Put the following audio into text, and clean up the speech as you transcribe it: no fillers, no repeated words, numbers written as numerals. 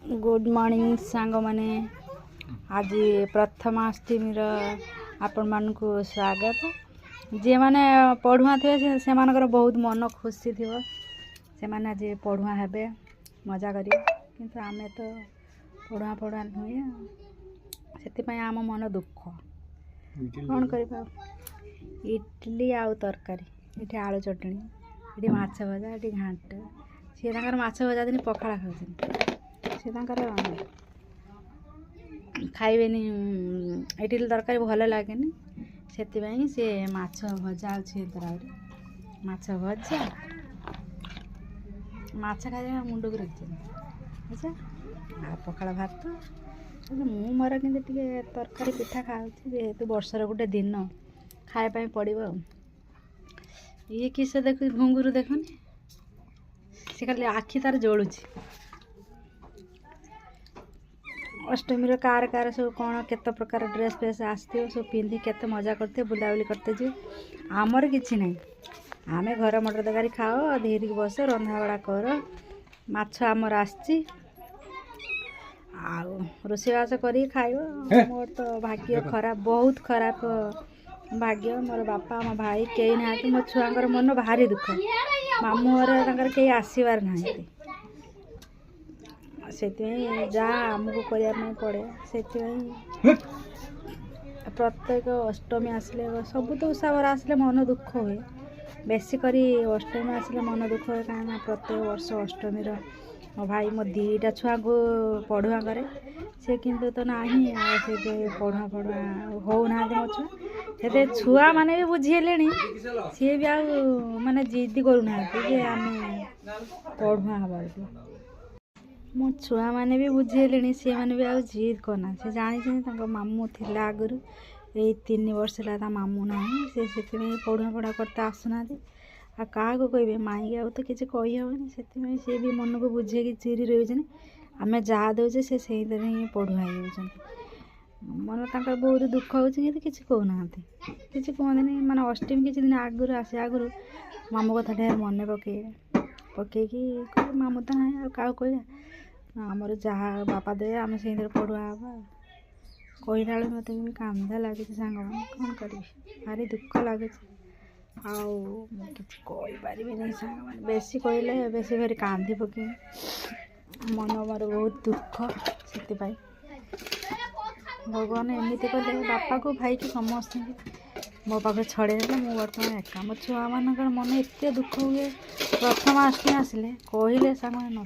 Good morning सांग माने आज प्रथमाष्टमी आपण मान को स्वागत। जे माने पढ़ुआ थे से मानकर बहुत मन खुशी थी से माने आज पढ़ुआ हेबे मजा करी किंतु आमे तो पढ़ुआ नुहे से आम मन दुख कौन कर इडली आउ तरकारी ये आलू चटनी ये माछ भजा ये घाट सी माछ भजा दिन पखाड़ा खाऊँ से खाइबे इडली तरकारी भल लगे से माछ भजा अच्छे माछ भजा माछ खाई मुंड को रखी अच्छा आ पखाड़ भात मु मोर कि तरकारी पिठा खाऊँ जेहेतु वर्षर गोटे दिन खावाई पड़ो ये किस देख घुंगुर देखुनि से खाली आखि तार जलुची अष्टमी कार कार सब कौन केत प्रकार ड्रेस फ्रेस आसो सब पिंधि केत मजा करते बुलाबुली करते जी आमर किसी ना आम घर मटर तरकारी खाओ धीरे बस रंधा बड़ा कर माछ आमर आसी रोषेबास कर खाइब मोर तो भाग्य खराब बहुत खराब भाग्य मोर बापा मो भाई कई ना मो छुआर मन भारी दुख मामू घर कई आसबार ना से जहाँ आमको करने पड़े से प्रत्येक अष्टमी आसले सब तो उषावर आसले मन दुख हुए बेसी करी अष्टमी आसले मन दुख हुए कहीं प्रत्येक वर्ष अष्टमी मो भाई मो दीटा छुआ को पढ़ुआ करे से किंतु तो ना से पढ़ुआ होना मो छुआ से छुआ मैंने भी बुझीले सी भी आने जिद करूना आम पढ़ुआ हबार मो छुआ मैंने भी बुझेले सी मैंने भी जिद करना से जानी मामू थी आगुरी ये 3 वर्ष है मामू ना से पढ़ुआ पढ़ा करते आसुना आ क्या कहे माई आ तो किसी कहीहनी से सी भी मन को बुझे कि चिरी रही आम जहाँ दौचे से ही पढ़ुआ हो मन तक बहुत दुख हो कि कहना कि कहते माने अष्टमी किसी दिन आगुरी आसे आगुरी मामू कथा टे मन पकईकि मामू तो ना क्या कह आमर जहाँ बापा दे आम से पढ़ुआ हाँ कहला बेल मत कांदा लगे सांग कौन करी भारी दुख लगे आईपारे सांग बेसी कहले बेसी भारी कांदी पके मन मोर बहुत दुख से भगवान एमती कले बापा को भाई की समस्त मो पाखे छड़े मु बर्तमान एका मो छुआ मान मन एत दुख हुए प्रथमाष्टमी आसिले कहले सांग न